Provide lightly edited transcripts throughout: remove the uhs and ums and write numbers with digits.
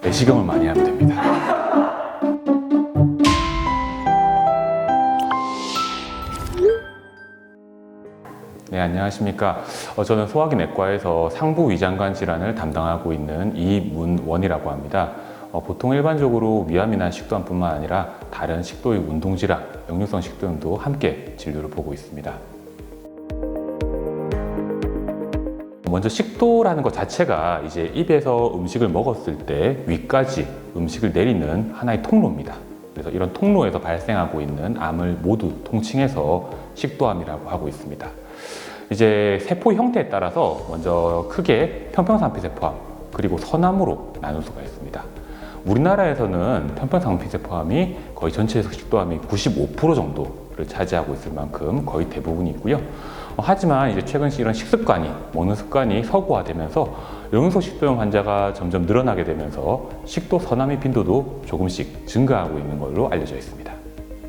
내시경을 많이 하면 됩니다. 네, 안녕하십니까. 저는 소화기 내과에서 상부 위장관 질환을 담당하고 있는 이문원이라고 합니다. 보통 일반적으로 위암이나 식도암뿐만 아니라 다른 식도의 운동질환, 역류성 식도염도 함께 진료를 보고 있습니다. 먼저 식도라는 것 자체가 이제 입에서 음식을 먹었을 때 위까지 음식을 내리는 하나의 통로입니다. 그래서 이런 통로에서 발생하고 있는 암을 모두 통칭해서 식도암이라고 하고 있습니다. 이제 세포 형태에 따라서 먼저 크게 편평상피세포암 그리고 선암으로 나눌 수가 있습니다. 우리나라에서는 편평상피세포암이 거의 전체에서 식도암이 95% 정도를 차지하고 있을 만큼 거의 대부분이 있고요. 하지만 이제 최근 이런 식습관이, 먹는 습관이 서구화되면서 역류성 식도염 환자가 점점 늘어나게 되면서 식도 선암의 빈도도 조금씩 증가하고 있는 걸로 알려져 있습니다.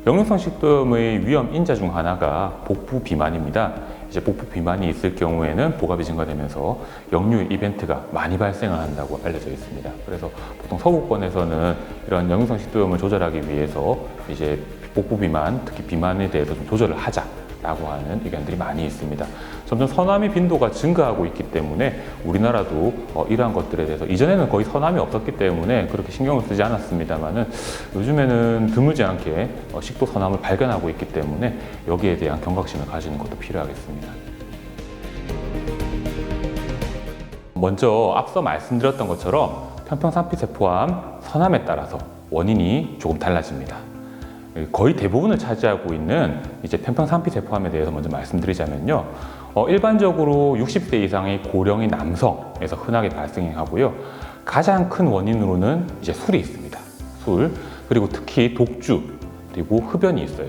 역류성 식도염의 위험 인자 중 하나가 복부 비만입니다. 이제 복부 비만이 있을 경우에는 복압이 증가되면서 역류 이벤트가 많이 발생을 한다고 알려져 있습니다. 그래서 보통 서구권에서는 이런 역류성 식도염을 조절하기 위해서 이제 복부 비만, 특히 비만에 대해서 좀 조절을 하자라고 하는 의견들이 많이 있습니다. 점점 선암의 빈도가 증가하고 있기 때문에 우리나라도 이러한 것들에 대해서 이전에는 거의 선암이 없었기 때문에 그렇게 신경을 쓰지 않았습니다만은 요즘에는 드물지 않게 식도 선암을 발견하고 있기 때문에 여기에 대한 경각심을 가지는 것도 필요하겠습니다. 먼저 앞서 말씀드렸던 것처럼 편평상피세포암, 선암에 따라서 원인이 조금 달라집니다. 거의 대부분을 차지하고 있는 이제 편평상피세포암에 대해서 먼저 말씀드리자면요. 일반적으로 60세 이상의 고령의 남성에서 흔하게 발생하고요. 가장 큰 원인으로는 이제 술이 있습니다. 술, 그리고 특히 독주, 그리고 흡연이 있어요.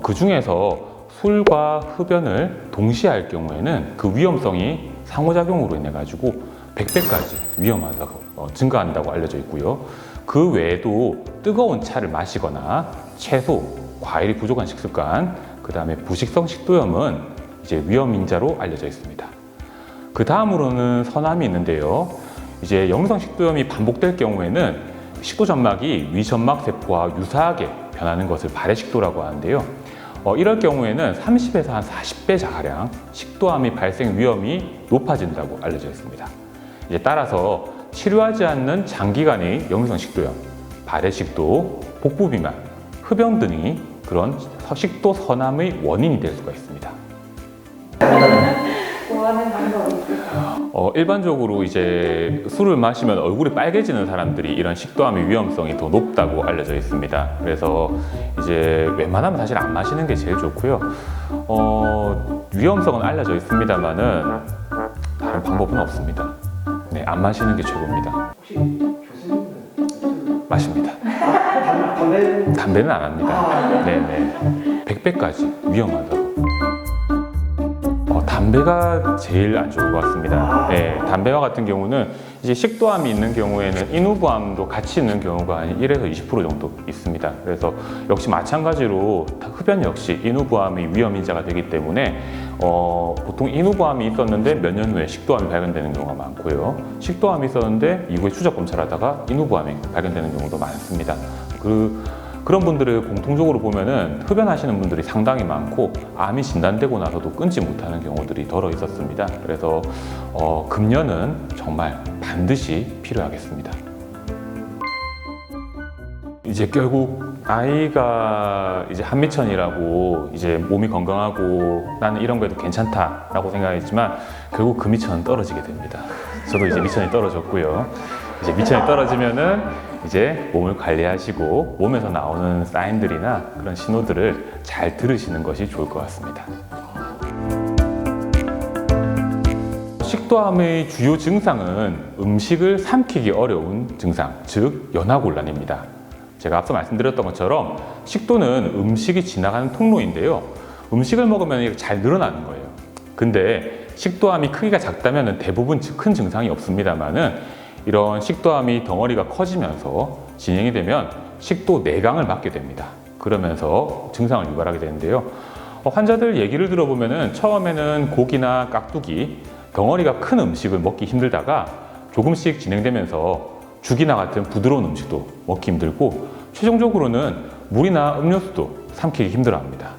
그 중에서 술과 흡연을 동시에 할 경우에는 그 위험성이 상호작용으로 인해 가지고 100배까지 위험하다고 증가한다고 알려져 있고요. 그 외에도 뜨거운 차를 마시거나 채소, 과일이 부족한 식습관, 그 다음에 부식성 식도염은 이제 위험 인자로 알려져 있습니다. 그 다음으로는 선암이 있는데요. 이제 역류성 식도염이 반복될 경우에는 식도 점막이 위점막 세포와 유사하게 변하는 것을 발해식도라고 하는데요. 이럴 경우에는 30에서 한 40배 가량 식도암의 발생 위험이 높아진다고 알려져 있습니다. 이제 따라서 치료하지 않는 장기간의 역류성 식도염, 발해식도, 복부 비만, 흡연 등이 그런 식도 선암의 원인이 될 수가 있습니다. 좋아하는 방법이 있을까요? 일반적으로 이제 술을 마시면 얼굴이 빨개지는 사람들이 이런 식도암의 위험성이 더 높다고 알려져 있습니다. 그래서 이제 웬만하면 사실 안 마시는 게 제일 좋고요. 위험성은 알려져 있습니다만은 다른 방법은 없습니다. 네, 안 마시는 게 최고입니다. 혹시 교수님은 마십니다. 담배는 안 합니다. 네네. 100배까지 위험하다고. 담배가 제일 안 좋은 것 같습니다. 네, 담배와 같은 경우는 이제 식도암이 있는 경우에는 인후부암도 같이 있는 경우가 한 1에서 20% 정도 있습니다. 그래서 역시 마찬가지로 흡연 역시 인후부암의 위험 인자가 되기 때문에 보통 인후부암이 있었는데 몇 년 후에 식도암이 발견되는 경우가 많고요. 식도암이 있었는데 이후에 추적 검사하다가 인후부암이 발견되는 경우도 많습니다. 그런 분들을 공통적으로 보면은 흡연하시는 분들이 상당히 많고 암이 진단되고 나서도 끊지 못하는 경우들이 덜어 있었습니다. 그래서 금연은 정말 반드시 필요하겠습니다. 이제 결국 아이가 이제 한미천이라고 이제 몸이 건강하고 나는 이런 거에도 괜찮다라고 생각했지만 결국 그 미천은 떨어지게 됩니다. 저도 이제 미천이 떨어졌고요. 이제 미천이 떨어지면은 이제 몸을 관리하시고 몸에서 나오는 사인들이나 그런 신호들을 잘 들으시는 것이 좋을 것 같습니다. 식도암의 주요 증상은 음식을 삼키기 어려운 증상, 즉 연화곤란입니다. 제가 앞서 말씀드렸던 것처럼 식도는 음식이 지나가는 통로인데요. 음식을 먹으면 이렇게 잘 늘어나는 거예요. 근데 식도암이 크기가 작다면 대부분 큰 증상이 없습니다만은 이런 식도암이 덩어리가 커지면서 진행이 되면 식도 내강을 맞게 됩니다. 그러면서 증상을 유발하게 되는데요. 환자들 얘기를 들어보면은 처음에는 고기나 깍두기, 덩어리가 큰 음식을 먹기 힘들다가 조금씩 진행되면서 죽이나 같은 부드러운 음식도 먹기 힘들고 최종적으로는 물이나 음료수도 삼키기 힘들어합니다.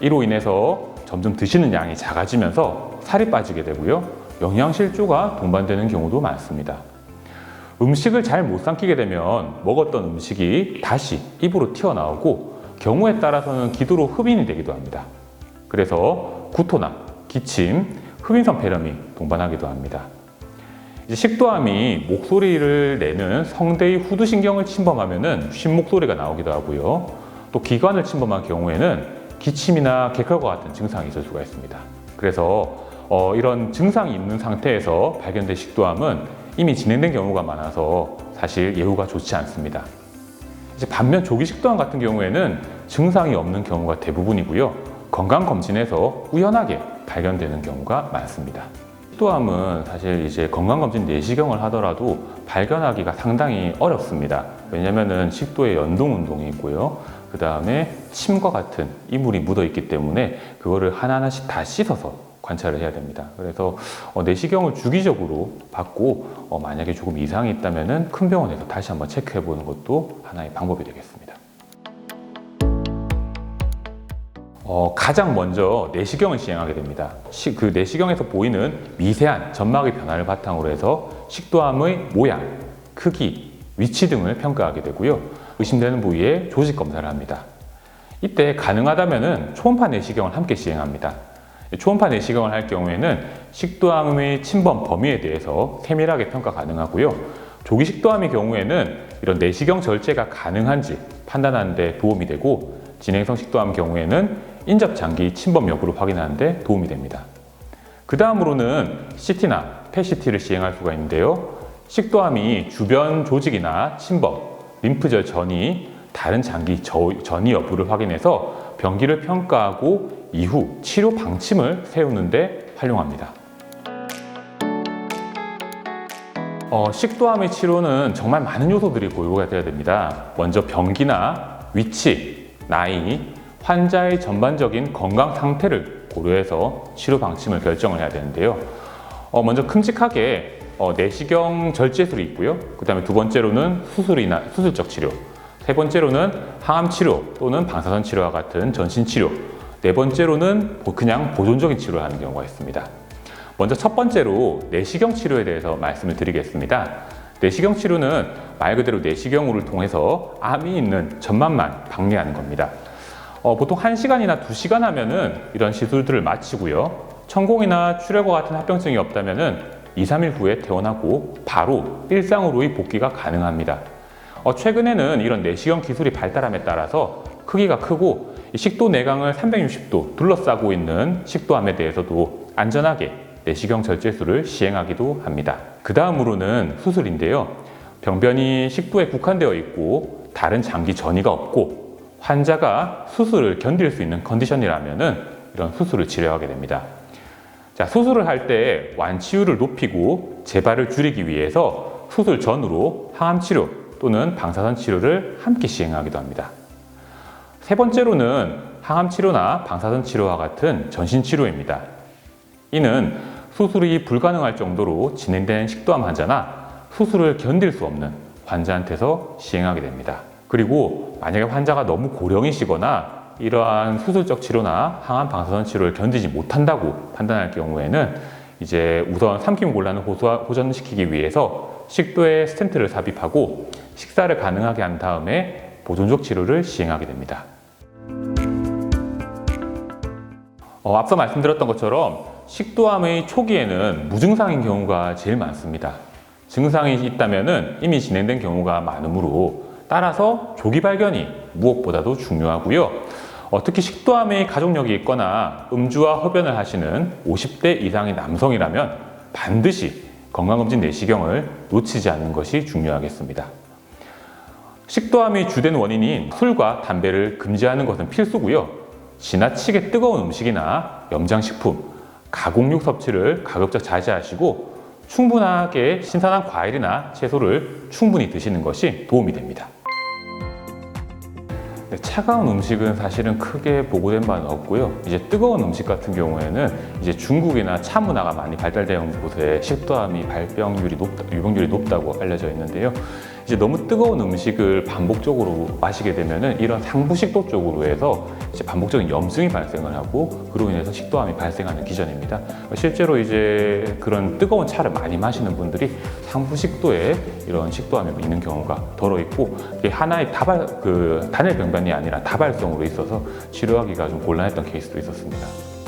이로 인해서 점점 드시는 양이 작아지면서 살이 빠지게 되고요. 영양실조가 동반되는 경우도 많습니다. 음식을 잘 못 삼키게 되면 먹었던 음식이 다시 입으로 튀어나오고 경우에 따라서는 기도로 흡인이 되기도 합니다. 그래서 구토나 기침, 흡인성 폐렴이 동반하기도 합니다. 이제 식도암이 목소리를 내는 성대의 후두신경을 침범하면 쉰 목소리가 나오기도 하고요. 또 기관을 침범한 경우에는 기침이나 객혈과 같은 증상이 있을 수가 있습니다. 그래서 이런 증상이 있는 상태에서 발견된 식도암은 이미 진행된 경우가 많아서 사실 예후가 좋지 않습니다. 이제 반면 조기 식도암 같은 경우에는 증상이 없는 경우가 대부분이고요. 건강검진에서 우연하게 발견되는 경우가 많습니다. 식도암은 사실 이제 건강검진 내시경을 하더라도 발견하기가 상당히 어렵습니다. 왜냐하면 식도에 연동 운동이 있고요. 그 다음에 침과 같은 이물이 묻어 있기 때문에 그거를 하나하나씩 다 씻어서 관찰을 해야 됩니다. 그래서 내시경을 주기적으로 받고 만약에 조금 이상이 있다면 큰 병원에서 다시 한번 체크해 보는 것도 하나의 방법이 되겠습니다. 가장 먼저 내시경을 시행하게 됩니다. 그 내시경에서 보이는 미세한 점막의 변화를 바탕으로 해서 식도암의 모양, 크기, 위치 등을 평가하게 되고요. 의심되는 부위에 조직 검사를 합니다. 이때 가능하다면 초음파 내시경을 함께 시행합니다. 초음파 내시경을 할 경우에는 식도암의 침범 범위에 대해서 세밀하게 평가 가능하고요. 조기 식도암의 경우에는 이런 내시경 절제가 가능한지 판단하는 데 도움이 되고 진행성 식도암 경우에는 인접장기 침범 여부를 확인하는 데 도움이 됩니다. 그 다음으로는 CT나 PET-CT를 시행할 수가 있는데요. 식도암이 주변 조직이나 침범, 림프절 전이, 다른 장기 전이 여부를 확인해서 병기를 평가하고 이후 치료 방침을 세우는 데 활용합니다. 식도암의 치료는 정말 많은 요소들이 고려가 되어야 됩니다. 먼저 병기나 위치, 나이, 환자의 전반적인 건강 상태를 고려해서 치료 방침을 결정을 해야 되는데요. 먼저 큼직하게 내시경 절제술이 있고요. 그 다음에 두 번째로는 수술적 치료, 세 번째로는 항암 치료 또는 방사선 치료와 같은 전신 치료, 네 번째로는 그냥 보존적인 치료를 하는 경우가 있습니다. 먼저 첫 번째로 내시경 치료에 대해서 말씀을 드리겠습니다. 내시경 치료는 말 그대로 내시경으로 통해서 암이 있는 점막만 박리하는 겁니다. 보통 1시간이나 2시간 하면은 이런 시술들을 마치고요. 천공이나 출혈과 같은 합병증이 없다면은 2, 3일 후에 퇴원하고 바로 일상으로의 복귀가 가능합니다. 최근에는 이런 내시경 기술이 발달함에 따라서 크기가 크고 식도 내강을 360도 둘러싸고 있는 식도암에 대해서도 안전하게 내시경 절제술을 시행하기도 합니다. 그 다음으로는 수술인데요. 병변이 식도에 국한되어 있고 다른 장기 전이가 없고 환자가 수술을 견딜 수 있는 컨디션이라면 이런 수술을 치료하게 됩니다. 자, 수술을 할 때 완치율을 높이고 재발을 줄이기 위해서 수술 전으로 항암 치료 또는 방사선 치료를 함께 시행하기도 합니다. 세 번째로는 항암 치료나 방사선 치료와 같은 전신 치료입니다. 이는 수술이 불가능할 정도로 진행된 식도암 환자나 수술을 견딜 수 없는 환자한테서 시행하게 됩니다. 그리고 만약에 환자가 너무 고령이시거나 이러한 수술적 치료나 항암 방사선 치료를 견디지 못한다고 판단할 경우에는 이제 우선 삼킴 곤란을 호전시키기 위해서 식도에 스텐트를 삽입하고 식사를 가능하게 한 다음에 보존적 치료를 시행하게 됩니다. 앞서 말씀드렸던 것처럼 식도암의 초기에는 무증상인 경우가 제일 많습니다. 증상이 있다면 이미 진행된 경우가 많으므로 따라서 조기 발견이 무엇보다도 중요하고요. 특히 식도암의 가족력이 있거나 음주와 흡연을 하시는 50대 이상의 남성이라면 반드시 건강검진 내시경을 놓치지 않는 것이 중요하겠습니다. 식도암의 주된 원인인 술과 담배를 금지하는 것은 필수고요. 지나치게 뜨거운 음식이나 염장식품, 가공육 섭취를 가급적 자제하시고 충분하게 신선한 과일이나 채소를 충분히 드시는 것이 도움이 됩니다. 차가운 음식은 사실은 크게 보고된 바는 없고요. 이제 뜨거운 음식 같은 경우에는 이제 중국이나 차 문화가 많이 발달된 곳에 식도암이 발병률이 유병률이 높다고 알려져 있는데요. 이제 너무 뜨거운 음식을 반복적으로 마시게 되면은 이런 상부식도 쪽으로 해서 이제 반복적인 염증이 발생을 하고 그로 인해서 식도암이 발생하는 기전입니다. 실제로 이제 그런 뜨거운 차를 많이 마시는 분들이 상부식도에 이런 식도암이 있는 경우가 덜어 있고 이게 하나의 단일 병변이 아니라 다발성으로 있어서 치료하기가 좀 곤란했던 케이스도 있었습니다.